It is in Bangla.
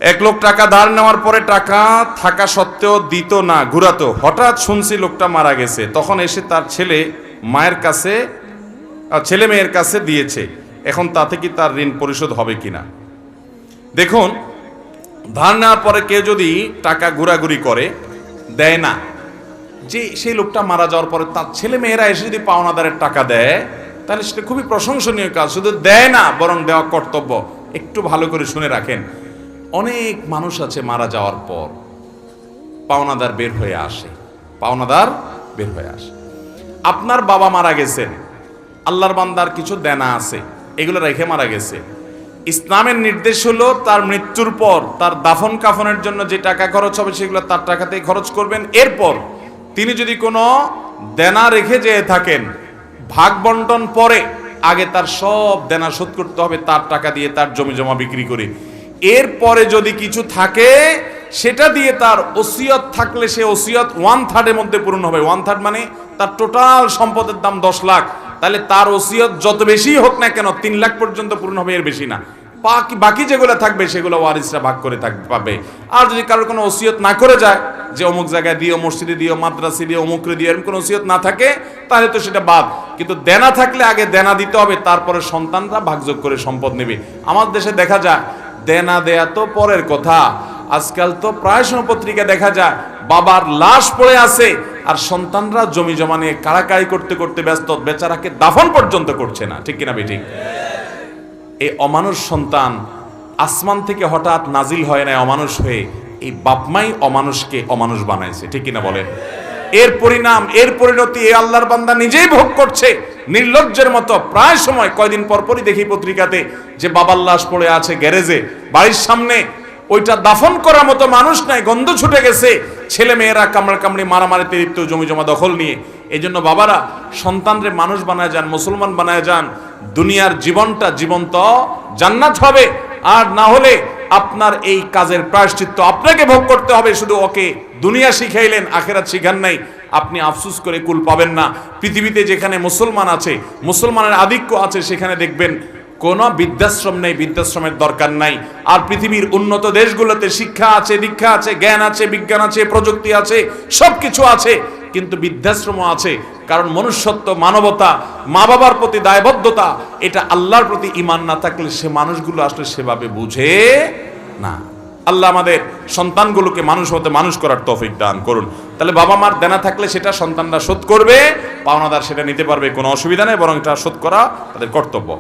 এক লোক টাকা ধার নেওয়ার পরে টাকা থাকা সত্ত্বেও দিত না, ঘুরাতো। হঠাৎ শুনছি লোকটা মারা গেছে, তখন এসে তার ছেলে মেয়ের কাছে দিয়েছে। এখন তাতে কি তার ঋণ পরিশোধ হবে কিনা? দেখুন, ধার নেওয়ার পরে কেউ যদি টাকা ঘুরাঘুরি করে, দেয় না, যে সেই লোকটা মারা যাওয়ার পরে তার ছেলে মেয়েরা এসে যদি পাওনাদারের টাকা দেয়, তাহলে সেটা খুবই প্রশংসনীয় কাজ। শুধু দেয় না, বরং দেওয়া কর্তব্য। একটু ভালো করে শুনে রাখেন, অনেক মানুষ আছে মারা যাওয়ার পর পাওনাদার বের হয়ে আসে। আপনার বাবা মারা গেছেন, আল্লাহর বান্দার কিছু দেনা আছে, এগুলো রেখে মারা গেছে। ইসলামের নির্দেশ হলো তার মৃত্যুর পর তার দাফন কাফনের জন্য যে টাকা খরচ হবে সেগুলো তার টাকাতেই খরচ করবেন। এরপর তিনি যদি কোনো দেনা রেখে যেয়ে থাকেন, ভাগ বন্টন পরে আগে তার সব দেনা শোধ করতে হবে তার টাকা দিয়ে, তার জমি জমা বিক্রি করে। এরপরে যদি কিছু থাকে সেটা দিয়ে তার ওসিয়ত থাকলে সে ওসিয়ত 1/3 মধ্যে পূরণ হবে। 1/3 মানে তার টোটাল সম্পদের দাম 10 লাখ, তাহলে তার ওসিয়ত যত বেশি হোক না কেন 3 লাখ পর্যন্ত পূরণ হবে, এর বেশি না। বাকি যেগুলো থাকবে সেগুলো ওয়ারিসরা ভাগ করে পাবে। আর যদি কারোর কোনো ওসিয়ত না করে যায়, যে অমুক জায়গায় দিও, মসজিদে দিও, মাদ্রাসে দিও, অমুকরে দিও, এরকম কোনো ওসিয়ত না থাকে, তাহলে তো সেটা বাদ। কিন্তু দেনা থাকলে আগে দেনা দিতে হবে, তারপরে সন্তানরা ভাগযোগ করে সম্পদ নেবে। আমাদের দেশে দেখা যায় দেনা দেয়া তো পরের কথা, আজকাল তো প্রায় সময় পত্রিকা দেখা যায় বাবার লাশ পড়ে আছে আর সন্তানরা জমি জমা নিয়ে কাড়াকাড়ি করতে করতে ব্যস্ত, বেচারাকে দাফন পর্যন্ত করছে না। ঠিক কিনা বেঠিক? এই অমানুষ সন্তান আসমান থেকে হঠাৎ নাজিল হয় না অমানুষ হয়ে, এই বাপমাই অমানুষকে অমানুষ বানাইছে। ঠিক কিনা বলেন? এর পরিণাম, এর পরিণতি এই আল্লাহর বান্দা নিজেই ভোগ করছে নির্লজ্জের মতো। প্রায় সময় কয়দিন পরপরই দেখি পত্রিকাতে যে বাবার লাশ পড়ে আছে গ্যারেজে, বাড়ির সামনে, ওইটা দাফন করার মতো মানুষ নাই, গন্ধ ছুটে গেছে, ছেলে মেয়েরা কামড়াকামড়ি মারামারিতে লিপ্ত, জমি জমা দখল নিয়ে। এই জন্য বাবারা সন্তানরে মানুষ বানায় যান, মুসলমান বানায় যান, দুনিয়ার জীবনটা জীবন্ত জান্নাত হবে। আর না হলে আপনার এই কাজের প্রায়শ্চিত্ত আপনাকে ভোগ করতে হবে। শুধু ওকে দুনিয়া শিখাইলেন, আখেরাত শিখান নাই, আপনি আফসোস করে কুল পাবেন না। পৃথিবীতে যেখানে মুসলমান আছে, মুসলমানের আধিক্য আছে, সেখানে দেখবেন কোনো বৃদ্ধাশ্রম নেই, বৃদ্ধাশ্রমের দরকার নাই। আর পৃথিবীর উন্নত দেশগুলোতে শিক্ষা আছে, দীক্ষা আছে, জ্ঞান আছে, বিজ্ঞান আছে, প্রযুক্তি আছে, সবকিছু আছে, কিন্তু বৃদ্ধাশ্রমও আছে। কারণ মনুষ্যত্ব, মানবতা, মা বাবার প্রতি দায়বদ্ধতা, এটা আল্লাহর প্রতি ঈমান না থাকলে সে মানুষগুলো আসলে সেভাবে বুঝে না। আল্লাহ আমাদের সন্তানগুলোকে মানুষ হতে মানুষ করার তৌফিক দান করুন। তাহলে বাবা মার দেনা থাকলে সেটা সন্তানরা শোধ করবে, পাওনাদার সেটা নিতে পারবে, কোনো অসুবিধা নেই, বরং এটা শোধ করা তাদের কর্তব্য।